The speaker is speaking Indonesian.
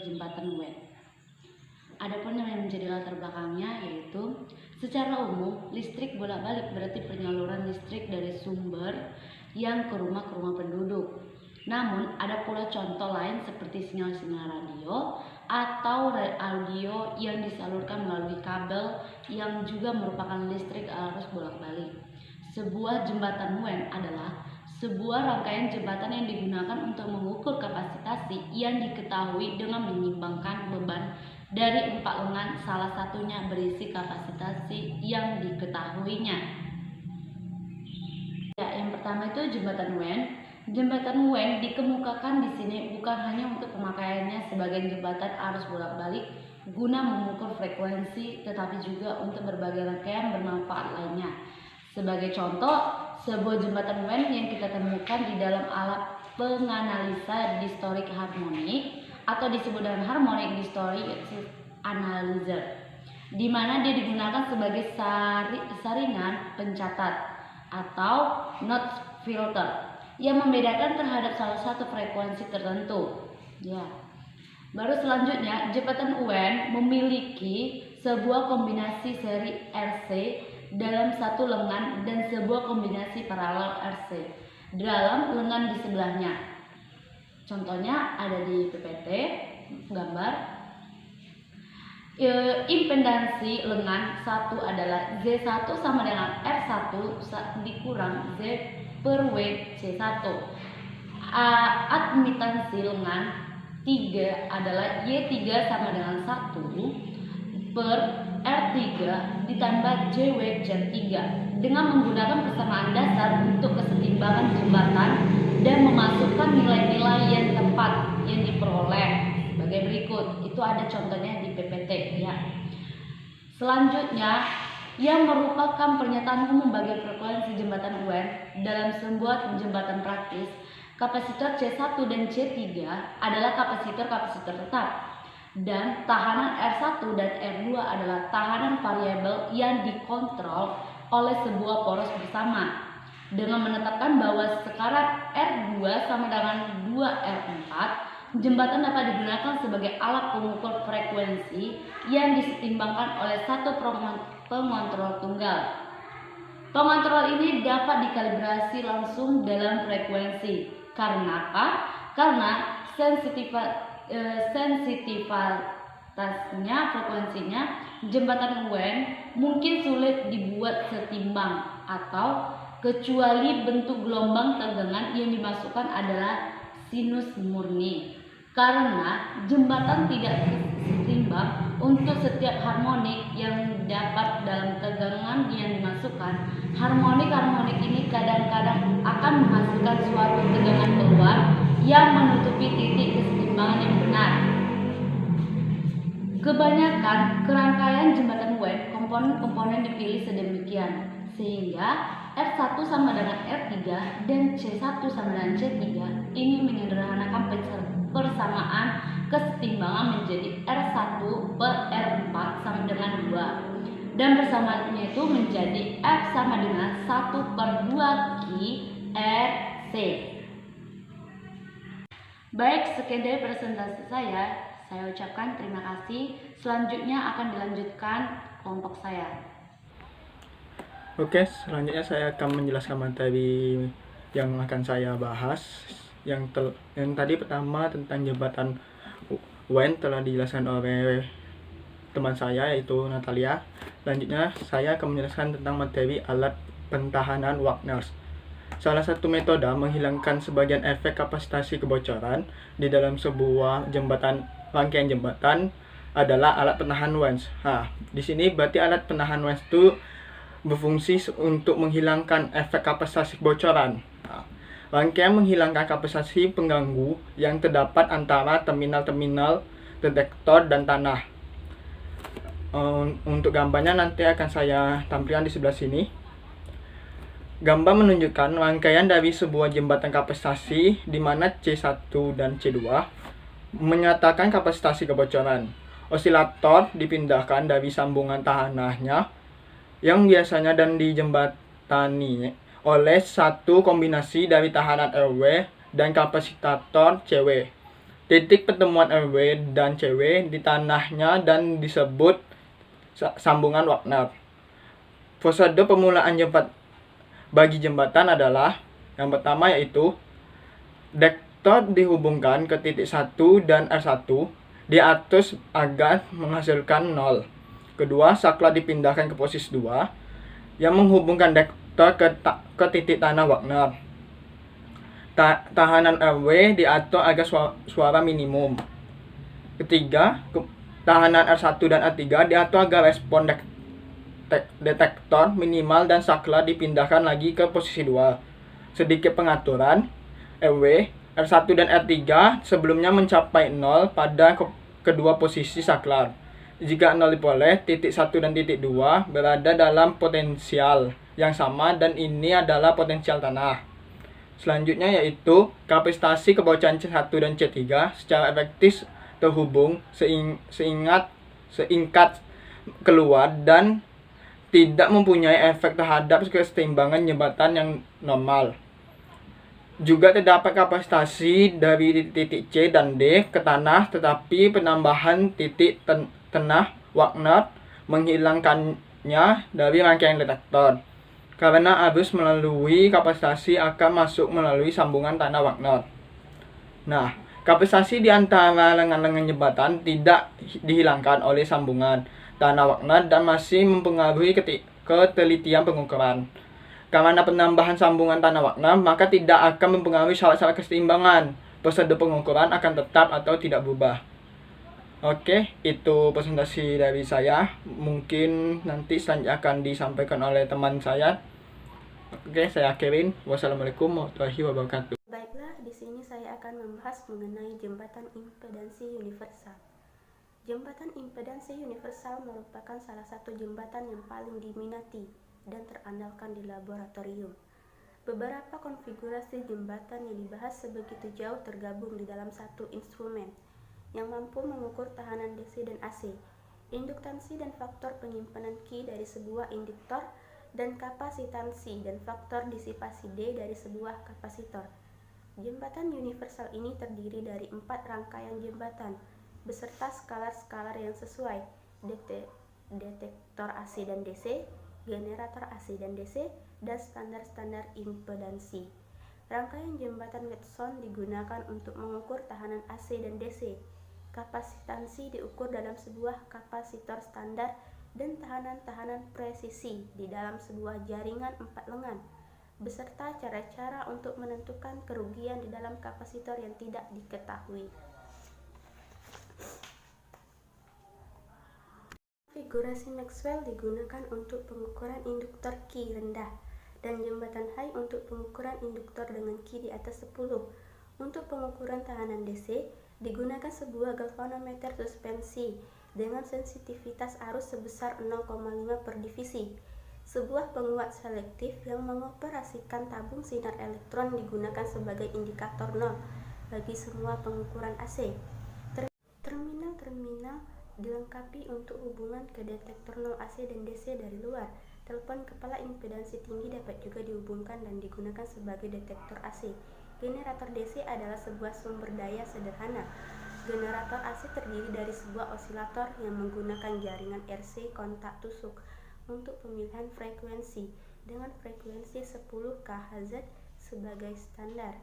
jembatan Wen. Adapun yang menjadi latar belakangnya yaitu secara umum listrik bolak-balik berarti penyaluran listrik dari sumber yang ke rumah penduduk. Namun ada pula contoh lain seperti sinyal-sinyal radio atau audio yang disalurkan melalui kabel yang juga merupakan listrik arus bolak-balik. Sebuah jembatan Wen adalah sebuah rangkaian jembatan yang digunakan untuk mengukur kapasitas yang diketahui dengan menyimbangkan beban dari 4 lengan, salah satunya berisi kapasitas yang diketahuinya. Ya, yang pertama itu jembatan Wen. Jembatan Wen dikemukakan di sini bukan hanya untuk pemakaiannya sebagai jembatan arus bolak-balik guna mengukur frekuensi, tetapi juga untuk berbagai rangkaian bermanfaat lainnya. Sebagai contoh, sebuah jembatan Wen yang kita temukan di dalam alat penganalisa distorik harmonik atau disebut dengan harmonic distorik analyzer, di mana dia digunakan sebagai saringan pencatat atau note filter yang membedakan terhadap salah satu frekuensi tertentu. Ya. Baru selanjutnya, jembatan Wen memiliki sebuah kombinasi seri RC dalam satu lengan dan sebuah kombinasi paralel RC dalam lengan di sebelahnya. Contohnya ada di PPT gambar. Impedansi lengan 1 adalah Z1 sama dengan R1 dikurang Z per W C1. Admitansi lengan 3 adalah Y3 sama dengan 1 per R3 ditambah JW Jan 3 dengan menggunakan persamaan dasar untuk kesetimbangan jembatan dan memasukkan nilai-nilai yang tepat yang diperoleh sebagai berikut. Itu ada contohnya di PPT ya. Selanjutnya yang merupakan pernyataan umum bagi frekuensi jembatan Wen dalam sebuah jembatan praktis, kapasitor C1 dan C3 adalah kapasitor tetap. Dan tahanan R1 dan R2 adalah tahanan variabel yang dikontrol oleh sebuah poros bersama. Dengan menetapkan bahwa sekarat R2 sama dengan 2R4, jembatan dapat digunakan sebagai alat pengukur frekuensi yang disetimbangkan oleh satu pengontrol tunggal. Pengontrol ini dapat dikalibrasi langsung dalam frekuensi. Karena apa? Karena sensitivitasnya, frekuensinya, jembatan Wen mungkin sulit dibuat setimbang atau kecuali bentuk gelombang tegangan yang dimasukkan adalah sinus murni. Karena jembatan tidak setimbang untuk setiap harmonik yang dapat dalam tegangan yang dimasukkan, harmonik ini kadang-kadang akan menghasilkan suatu tegangan keluar yang menutupi titik kesetimbangan yang benar. Kebanyakan kerangkaian jembatan Wen, komponen-komponen dipilih sedemikian sehingga R1 sama dengan R3 dan C1 sama dengan C3 ini menyederhanakan persamaan kesetimbangan menjadi R1 per R4 sama dengan 2 dan persamaannya itu menjadi F sama dengan 1 per 2 Q RC. Baik, sekian dari presentasi saya ucapkan terima kasih. Selanjutnya akan dilanjutkan kelompok saya. Oke, selanjutnya saya akan menjelaskan materi yang akan saya bahas. Yang tadi pertama tentang jembatan Wen telah dijelaskan oleh teman saya yaitu Natalia. Selanjutnya saya akan menjelaskan tentang materi alat pentahanan Wagner. Salah satu metode menghilangkan sebagian efek kapasitasi kebocoran di dalam sebuah rangkaian jembatan adalah alat penahan Wens. Di sini berarti alat penahan Wens itu berfungsi untuk menghilangkan efek kapasitasi kebocoran. Rangkaian menghilangkan kapasitasi pengganggu yang terdapat antara terminal-terminal detektor dan tanah. Untuk gambarnya nanti akan saya tampilkan di sebelah sini. Gambar menunjukkan rangkaian dari sebuah jembatan kapasitasi di mana C1 dan C2 menyatakan kapasitasi kebocoran. Osilator dipindahkan dari sambungan tahanannya yang biasanya dan dijembatani oleh satu kombinasi dari tahanan RW dan kapasitator CW. titik pertemuan RW dan CW di tanahnya dan disebut sambungan Wagner. Prosedur pemulaan bagi jembatan adalah yang pertama yaitu dektor dihubungkan ke titik 1 dan R1 di atas agar menghasilkan 0. Kedua, saklar dipindahkan ke posisi 2 yang menghubungkan dektor ke titik tanah Wagner. Tahanan RW diatur agar suara minimum. Ketiga, tahanan R1 dan R3 diatur agar respon detektor minimal dan saklar dipindahkan lagi ke posisi 2. Sedikit pengaturan, RW, R1 dan R3 sebelumnya mencapai 0 pada kedua posisi saklar. Jika 0 diperoleh, titik 1 dan titik 2 berada dalam potensial yang sama dan ini adalah potensial tanah. Selanjutnya yaitu kapasitasi kebocoran C1 dan C3 secara efektif terhubung seingkat keluar dan tidak mempunyai efek terhadap keseimbangan jembatan yang normal. Juga terdapat kapasitasi dari titik C dan D ke tanah, tetapi penambahan titik tanah Wagner menghilangkannya dari rangkaian detektor. Karena arus melalui kapasitasi akan masuk melalui sambungan tanah Wagner. Nah, kapasitasi di antara lengan-lengan jembatan tidak dihilangkan oleh sambungan tanah Wagner dan masih mempengaruhi ketelitian pengukuran. Karena penambahan sambungan tanah Wagner, maka tidak akan mempengaruhi syarat-syarat keseimbangan. Prosedur pengukuran akan tetap atau tidak berubah. Oke, itu presentasi dari saya. Mungkin nanti selanjutnya akan disampaikan oleh teman saya. Oke, saya akhirin. Wassalamualaikum warahmatullahi wabarakatuh. Baiklah, di sini saya akan membahas mengenai jembatan impedansi universal. Jembatan impedansi universal merupakan salah satu jembatan yang paling diminati dan terandalkan di laboratorium. Beberapa konfigurasi jembatan yang dibahas sebegitu jauh tergabung di dalam satu instrumen yang mampu mengukur tahanan DC dan AC, induktansi dan faktor penyimpanan Q dari sebuah induktor, dan kapasitansi dan faktor disipasi D dari sebuah kapasitor. Jembatan universal ini terdiri dari 4 rangkaian jembatan beserta skalar-skalar yang sesuai, detektor AC dan DC, generator AC dan DC, dan standar-standar impedansi. Rangkaian jembatan Watson digunakan untuk mengukur tahanan AC dan DC. Kapasitansi diukur dalam sebuah kapasitor standar dan tahanan-tahanan presisi di dalam sebuah jaringan 4 lengan, beserta cara-cara untuk menentukan kerugian di dalam kapasitor yang tidak diketahui. Konfigurasi Maxwell digunakan untuk pengukuran induktor Q rendah dan jembatan high untuk pengukuran induktor dengan Q di atas 10. Untuk pengukuran tahanan DC, digunakan sebuah galvanometer suspensi dengan sensitivitas arus sebesar 0,5 per divisi. Sebuah penguat selektif yang mengoperasikan tabung sinar elektron digunakan sebagai indikator 0 bagi semua pengukuran AC. Terminal-terminal dilengkapi untuk hubungan ke detektor 0 AC dan DC dari luar. Telepon kepala impedansi tinggi dapat juga dihubungkan dan digunakan sebagai detektor AC. Generator DC adalah sebuah sumber daya sederhana. Generator AC terdiri dari sebuah osilator yang menggunakan jaringan RC kontak tusuk untuk pemilihan frekuensi dengan frekuensi 10 kHz sebagai standar.